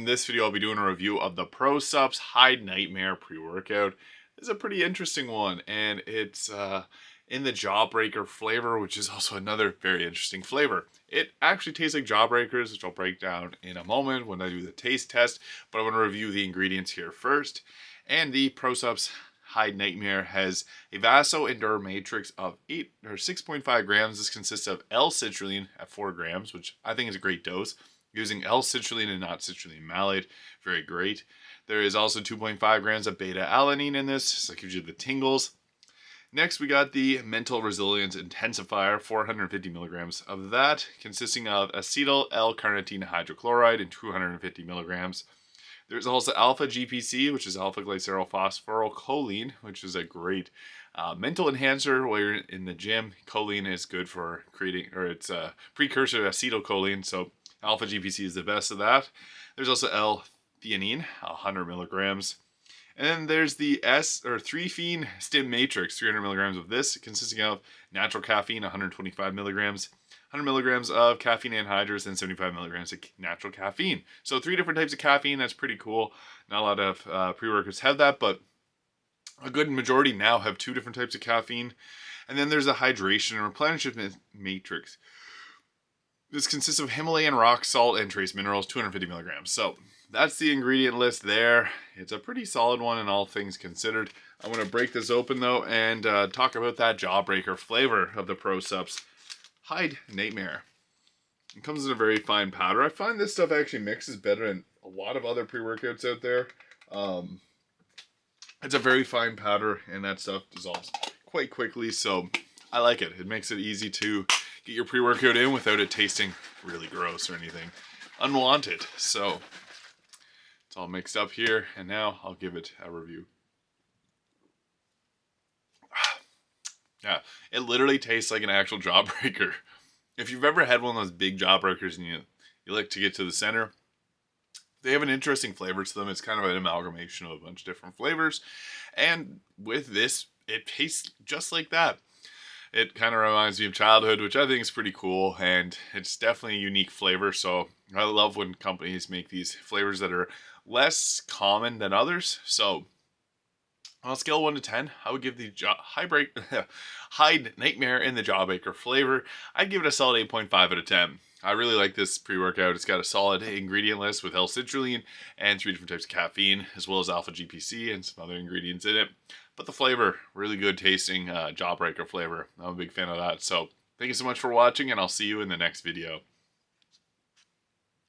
In this video, I'll be doing a review of the PROSUPPS HYDE Nightmare pre-workout. It's a pretty interesting one, and it's in the Jawbreaker flavor, which is also another very interesting flavor. It actually tastes like Jawbreakers, which I'll break down in a moment when I do the taste test, but I want to review the ingredients here first. And the PROSUPPS HYDE Nightmare has a vaso-endure matrix of 6.5 grams. This consists of L-citrulline at 4 grams, which I think is a great dose. Using L-citrulline and not citrulline malate, very great. There is also 2.5 grams of beta-alanine in this, so it gives you the tingles. Next, we got the mental resilience intensifier, 450 milligrams of that, consisting of acetyl L-carnitine hydrochloride and 250 milligrams. There's also alpha GPC, which is alpha glycerylphosphorylcholine, which is a great mental enhancer while you're in the gym. Choline is good for creating, or it's a precursor to acetylcholine, so alpha GPC is the best of that. There's also L-theanine, 100 milligrams. And then there's the 3-phene stim matrix, 300 milligrams of this, consisting of natural caffeine, 125 milligrams, 100 milligrams of caffeine anhydrous, and 75 milligrams of natural caffeine. So 3 different types of caffeine. That's pretty cool. Not a lot of pre-workouts have that, but a good majority now have 2 different types of caffeine. And then there's a hydration and replenishment matrix. This consists of Himalayan rock salt and trace minerals, 250 milligrams. So that's the ingredient list there. It's a pretty solid one in all things considered. I'm going to break this open though and talk about that Jawbreaker flavor of the PROSUPPS HYDE Nightmare. It comes in a very fine powder. I find this stuff actually mixes better than a lot of other pre-workouts out there. It's a very fine powder and that stuff dissolves quite quickly, so I like it. It makes it easy to get your pre-workout in without it tasting really gross or anything unwanted. So it's all mixed up here, and now I'll give it a review. Yeah, it literally tastes like an actual Jawbreaker. If you've ever had one of those big Jawbreakers and you like to get to the center, they have an interesting flavor to them. It's kind of an amalgamation of a bunch of different flavors, and with this, it tastes just like that. It kind of reminds me of childhood, which I think is pretty cool, and it's definitely a unique flavor, so I love when companies make these flavors that are less common than others. So on a scale of 1 to 10, I would give the HYDE Nightmare in the Jawbreaker flavor, I'd give it a solid 8.5 out of 10. I really like this pre-workout. It's got a solid ingredient list with L-citrulline and 3 different types of caffeine, as well as alpha GPC and some other ingredients in it. But the flavor, really good tasting Jawbreaker flavor. I'm a big fan of that. So thank you so much for watching, and I'll see you in the next video.